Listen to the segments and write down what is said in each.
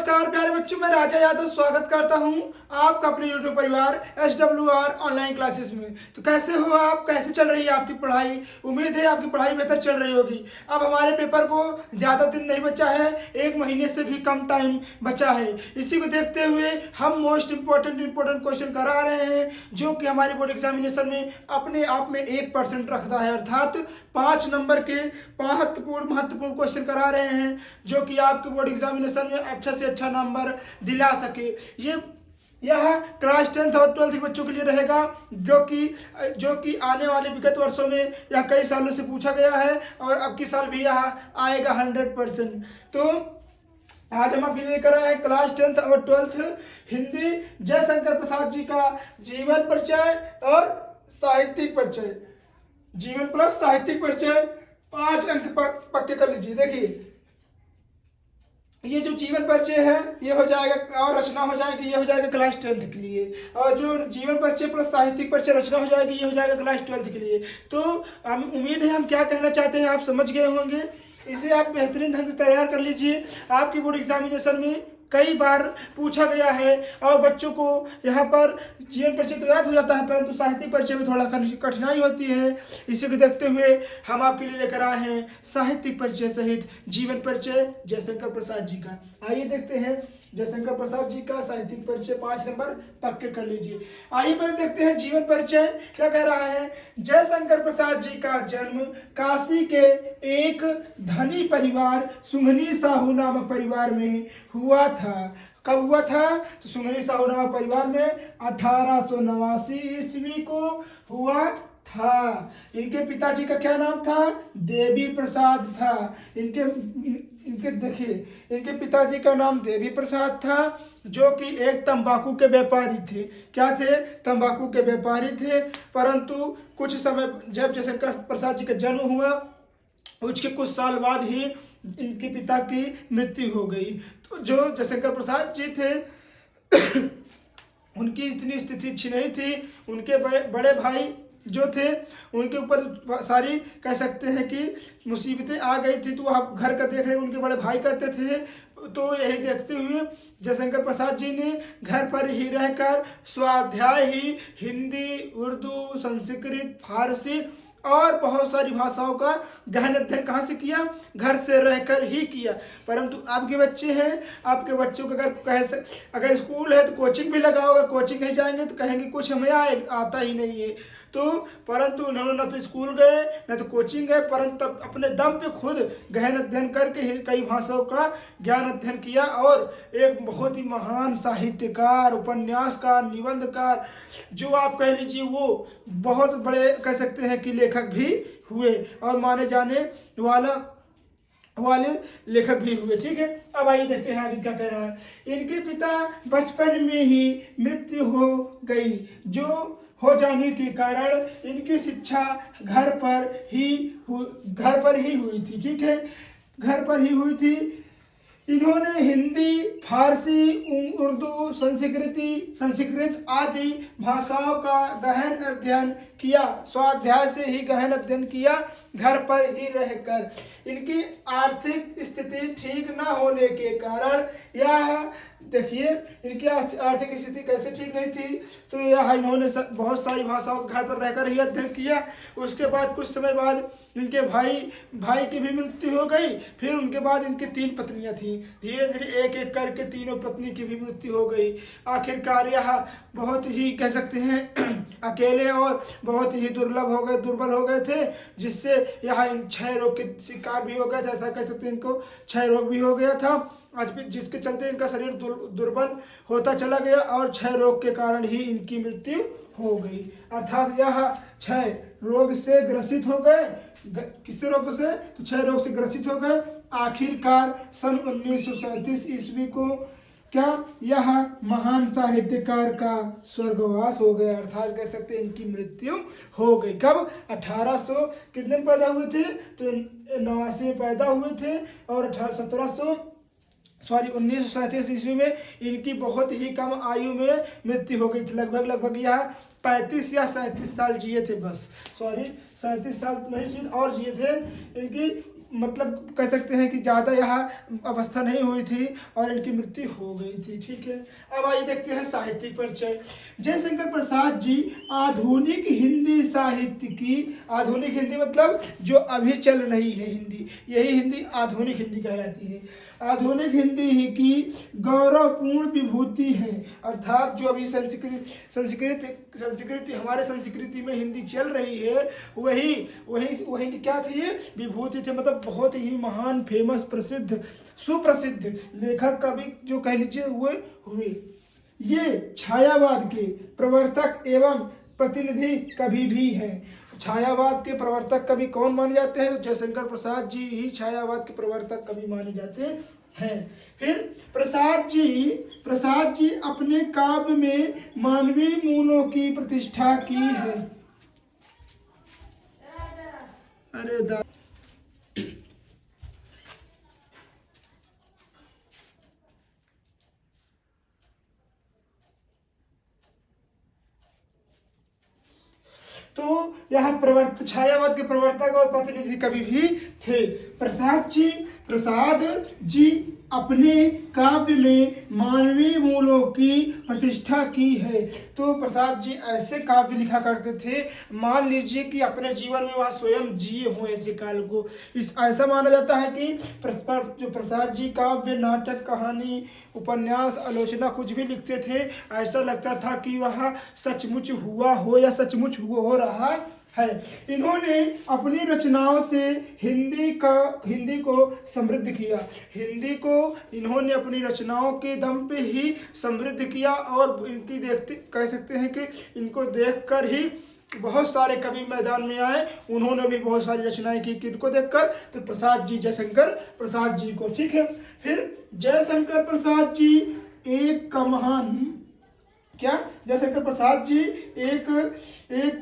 नमस्कार प्यारे बच्चों, मैं राजा यादव स्वागत करता हूं आपका अपने YouTube परिवार SWR ऑनलाइन क्लासेस में। तो कैसे हो आप? कैसे चल रही है आपकी पढ़ाई? उम्मीद है आपकी पढ़ाई बेहतर चल रही होगी। अब हमारे पेपर को ज़्यादा दिन नहीं बचा है, 1 महीने से भी कम टाइम बचा है। इसी को देखते हुए हम मोस्ट इम्पोर्टेंट क्वेश्चन करा रहे हैं, जो कि हमारी बोर्ड एग्जामिनेशन में अपने आप में 1% रखता है, अर्थात 5 नंबर के महत्वपूर्ण क्वेश्चन करा रहे हैं, जो कि आपके बोर्ड एग्जामिनेशन में अच्छा से अच्छा नंबर दिला सके। यह क्लास 10th और 12th के बच्चों के लिए रहेगा, जो कि आने वाले विगत वर्षों में यह कई सालों से पूछा गया है और अब की साल भी यह आएगा 100%। तो आज हम आपके लिए लेकर आए हैं क्लास 10th और 12th हिंदी जयशंकर प्रसाद जी का जीवन परिचय और साहित्यिक परिचय। जीवन प्लस साहित्यिक परिचय 5 अंक पर पक्के कर लीजिए। देखिए, ये जो जीवन परिचय है ये हो जाएगा और रचना हो जाएगी, ये हो जाएगा क्लास 10th के लिए, और जो जीवन परिचय प्लस साहित्यिक परिचय रचना हो जाएगी, ये हो जाएगा क्लास 12th के लिए। तो उम्मीद है हम क्या कहना चाहते हैं आप समझ गए होंगे। इसे आप बेहतरीन ढंग से तैयार कर लीजिए। आपकी बोर्ड एग्जामिनेशन में कई बार पूछा गया है और बच्चों को यहाँ पर जीवन परिचय तो याद हो जाता है, परंतु साहित्यिक परिचय में थोड़ा कठिनाई होती है। इसी को देखते हुए हम आपके लिए लेकर आए हैं साहित्यिक परिचय सहित जीवन परिचय जयशंकर प्रसाद जी का। आइए देखते हैं जयशंकर प्रसाद जी का साहित्यिक परिचय 5 नंबर पक्के कर लीजिए। आइए पहले देखते हैं जीवन परिचय क्या कह रहा है। जयशंकर प्रसाद जी का जन्म काशी के एक धनी परिवार सुंघनी साहू नामक परिवार में हुआ था। कब हुआ था? तो सुंघनी साहू नामक परिवार में 1889 ईस्वी को हुआ था। इनके पिताजी का क्या नाम था? देवी प्रसाद था। इनके पिताजी का नाम देवी प्रसाद था, जो कि एक तंबाकू के व्यापारी थे। क्या थे? तंबाकू के व्यापारी थे। परंतु कुछ समय जब जयशंकर प्रसाद जी का जन्म हुआ, उसके कुछ साल बाद ही इनके पिता की मृत्यु हो गई। तो जो जयशंकर प्रसाद जी थे उनकी इतनी स्थिति अच्छी नहीं थी। उनके बड़े भाई जो थे उनके ऊपर सारी कह सकते हैं कि मुसीबतें आ गई थी, तो आप घर का देख रहे उनके बड़े भाई करते थे। तो यही देखते हुए जयशंकर प्रसाद जी ने घर पर ही रहकर स्वाध्याय ही हिंदी, उर्दू, संस्कृत, फारसी और बहुत सारी भाषाओं का गहन अध्ययन कहाँ से किया? घर से रहकर ही किया। परंतु आपके बच्चे हैं, आपके बच्चों को अगर स्कूल है तो कोचिंग भी लगाओगे, कोचिंग नहीं जाएंगे तो कहेंगे कुछ हमें आता ही नहीं है। तो परंतु उन्होंने न तो स्कूल गए न तो कोचिंग गए, परंतु अपने दम पे खुद गहन अध्ययन करके कई भाषाओं का ज्ञान अध्ययन किया और एक बहुत ही महान साहित्यकार, उपन्यासकार, निबंधकार, जो आप कह लीजिए वो बहुत बड़े कह सकते हैं कि लेखक भी हुए और माने जाने वाले लेखक भी हुए। ठीक है, अब आइए देखते हैं आगे क्या कह रहा है। इनके पिता बचपन में ही मृत्यु हो गई, जो हो जाने के कारण इनकी शिक्षा घर पर ही हुई थी। ठीक है, घर पर ही हुई थी। इन्होंने हिंदी, फारसी, उर्दू, संस्कृत आदि भाषाओं का गहन अध्ययन किया। स्वाध्याय से ही गहन अध्ययन किया, घर पर ही रहकर। इनकी आर्थिक स्थिति ठीक न होने के कारण यह देखिए, इनकी आर्थिक स्थिति कैसे ठीक नहीं थी, तो यह इन्होंने बहुत सारी भाषाओं घर पर रहकर ही अध्ययन किया। उसके बाद कुछ समय बाद इनके भाई की भी मृत्यु हो गई। फिर उनके बाद इनकी 3 पत्नियां थीं। धीरे धीरे एक एक करके तीनों पत्नी की भी मृत्यु हो गई। आखिरकार यह बहुत ही कह सकते हैं अकेले और बहुत ही दुर्बल हो गए थे, जिससे यह इन क्षय रोग के शिकार भी हो गए थे। ऐसा कह सकते हैं इनको क्षय रोग भी हो गया था, आज भी, जिसके चलते इनका शरीर दुर्बल होता चला गया और क्षय रोग के कारण ही इनकी मृत्यु हो गई। अर्थात यह क्षय रोग से ग्रसित हो गए। किससे रोग से? तो क्षय रोग से ग्रसित हो गए। आखिरकार सन 1937 ईस्वी को क्या यह महान साहित्यकार का स्वर्गवास हो गया, अर्थात कह सकते हैं इनकी मृत्यु हो गई। कब? 1800 कितने में पैदा हुए थे? तो 89 में पैदा हुए थे और 1937 ईस्वी में इनकी बहुत ही कम आयु में मृत्यु हो गई थी। लगभग यह 35 या 37 साल जिए थे बस। 37 साल नहीं जिए और जिए थे। इनकी मतलब कह सकते हैं कि ज़्यादा यहाँ अवस्था नहीं हुई थी और इनकी मृत्यु हो गई थी। ठीक है, अब आइए देखते हैं साहित्यिक परिचय। जयशंकर प्रसाद जी आधुनिक हिंदी साहित्य की, आधुनिक हिंदी मतलब जो अभी चल रही है हिंदी, यही हिंदी आधुनिक हिंदी कहलाती है। आधुनिक हिंदी ही की गौरवपूर्ण विभूति है, अर्थात जो अभी संस्कृति हमारे संस्कृति में हिंदी चल रही है वही वही वही की क्या थी, ये विभूति थे। मतलब बहुत ही महान, फेमस, प्रसिद्ध, सुप्रसिद्ध लेखक कवि जो कह लीजिए वो हुए। ये छायावाद के प्रवर्तक एवं प्रतिनिधि कवि भी हैं। छायावाद के प्रवर्तक कवि कौन माने जाते हैं? तो जयशंकर प्रसाद जी ही छायावाद के प्रवर्तक कवि माने जाते हैं। फिर प्रसाद जी अपने काव्य में मानवीय मूल्यों की प्रतिष्ठा की है। अरे तो यहाँ छायावाद के प्रवर्तक और प्रतिनिधि कवि भी थे। प्रसाद जी अपने काव्य में मानवीय मूल्यों की प्रतिष्ठा की है। तो प्रसाद जी ऐसे काव्य लिखा करते थे, मान लीजिए कि अपने जीवन में वह स्वयं जिए हों ऐसे काल को। ऐसा माना जाता है कि जो प्रसाद जी काव्य, नाटक, कहानी, उपन्यास, आलोचना कुछ भी लिखते थे, ऐसा लगता था कि वह सचमुच हुआ हो या सचमुच हो रहा है। इन्होंने अपनी रचनाओं से हिंदी को समृद्ध किया। हिंदी को इन्होंने अपनी रचनाओं के दम पे ही समृद्ध किया और इनकी कह सकते हैं कि इनको देखकर ही बहुत सारे कवि मैदान में आए। उन्होंने भी बहुत सारी रचनाएं की किनको देखकर? तो जयशंकर प्रसाद जी को। ठीक है, फिर जयशंकर प्रसाद जी एक महान जयशंकर प्रसाद जी एक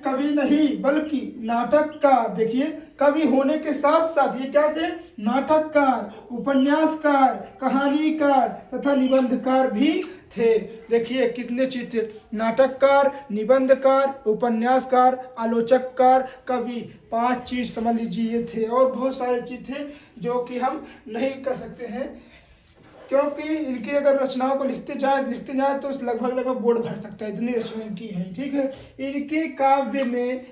कवि नहीं बल्कि नाटककार। देखिए, कवि होने के साथ साथ ये क्या थे? नाटककार, उपन्यासकार, कहानीकार तथा निबंधकार भी थे। देखिए कितने चीज थे, नाटककार, निबंधकार, उपन्यासकार, आलोचककार, कवि, 5 चीज समझ लीजिए थे। और बहुत सारे चीज थे जो कि हम नहीं कर सकते हैं, क्योंकि इनकी अगर रचनाओं को लिखते जाए तो लगभग बोर्ड भर सकता है, इतनी रचना इनकी है। ठीक है, इनके काव्य में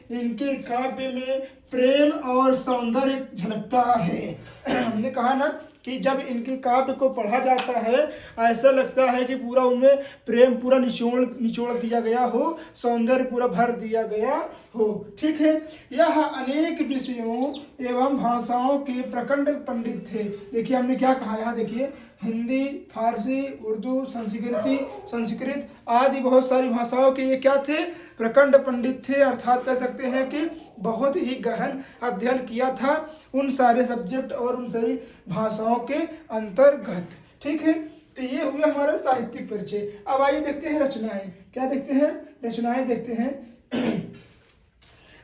प्रेम और सौंदर्य झलकता है। हमने कहा ना कि जब इनके काव्य को पढ़ा जाता है ऐसा लगता है कि पूरा उनमें प्रेम पूरा निचोड़ दिया गया हो, सौंदर्य पूरा भर दिया गया हो। ठीक है, यह अनेक विषयों एवं भाषाओं के प्रखंड पंडित थे। देखिए हमने क्या कहा, यहाँ देखिए, हिंदी, फारसी, उर्दू, संस्कृत आदि बहुत सारी भाषाओं के ये क्या थे? प्रखंड पंडित थे। अर्थात कह सकते हैं कि बहुत ही गहन अध्ययन किया था उन सारे सब्जेक्ट और उन सारी भाषाओं के अंतर्गत। ठीक है, तो ये हुआ हमारा साहित्यिक परिचय। अब आइए देखते हैं रचनाएं। क्या देखते हैं? रचनाएं देखते हैं।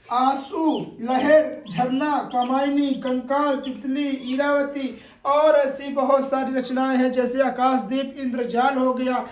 आंसू, लहर, झरना, कामायनी, कंकाल, तितली, इरावती और ऐसी बहुत सारी रचनाएं हैं, जैसे आकाशदीप, इंद्रजाल हो गया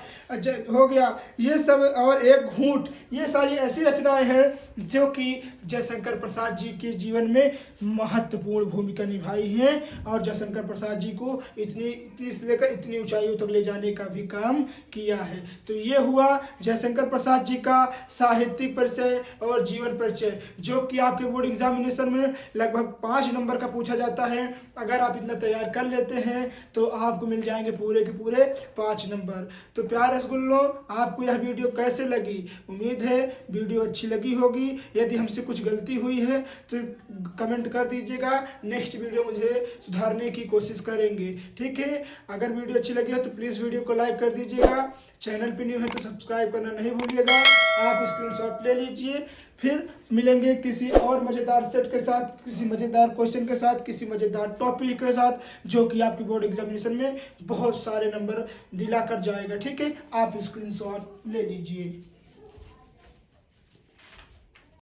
ये सब, और एक घूंट। ये सारी ऐसी रचनाएं हैं जो कि जयशंकर प्रसाद जी के जीवन में महत्वपूर्ण भूमिका निभाई हैं और जयशंकर प्रसाद जी को इतनी से लेकर इतनी ऊंचाइयों तक ले जाने का भी काम किया है। तो ये हुआ जयशंकर प्रसाद जी का साहित्यिक परिचय और जीवन परिचय, जो कि आपके बोर्ड एग्जामिनेशन में लगभग 5 नंबर का पूछा जाता है। अगर आप इतना तैयार कर लेते हैं तो आपको मिल जाएंगे पूरे के पूरे 5 नंबर। तो प्यारे रसगुल्लों, आपको यह वीडियो कैसे लगी? उम्मीद है वीडियो अच्छी लगी होगी। यदि हमसे कुछ गलती हुई है तो कमेंट कर दीजिएगा, नेक्स्ट वीडियो मुझे सुधारने की कोशिश करेंगे। ठीक है, अगर वीडियो अच्छी लगी है तो प्लीज़ वीडियो को लाइक कर दीजिएगा, चैनल पे न्यू है तो सब्सक्राइब करना नहीं भूलिएगा। आप स्क्रीनशॉट ले लीजिए। फिर मिलेंगे किसी और मज़ेदार सेट के साथ, किसी मज़ेदार क्वेश्चन के साथ, किसी मज़ेदार टॉपिक के साथ, जो कि आपकी बोर्ड एग्जामिनेशन में बहुत सारे नंबर दिला कर जाएगा। ठीक है, आप स्क्रीनशॉट ले लीजिए।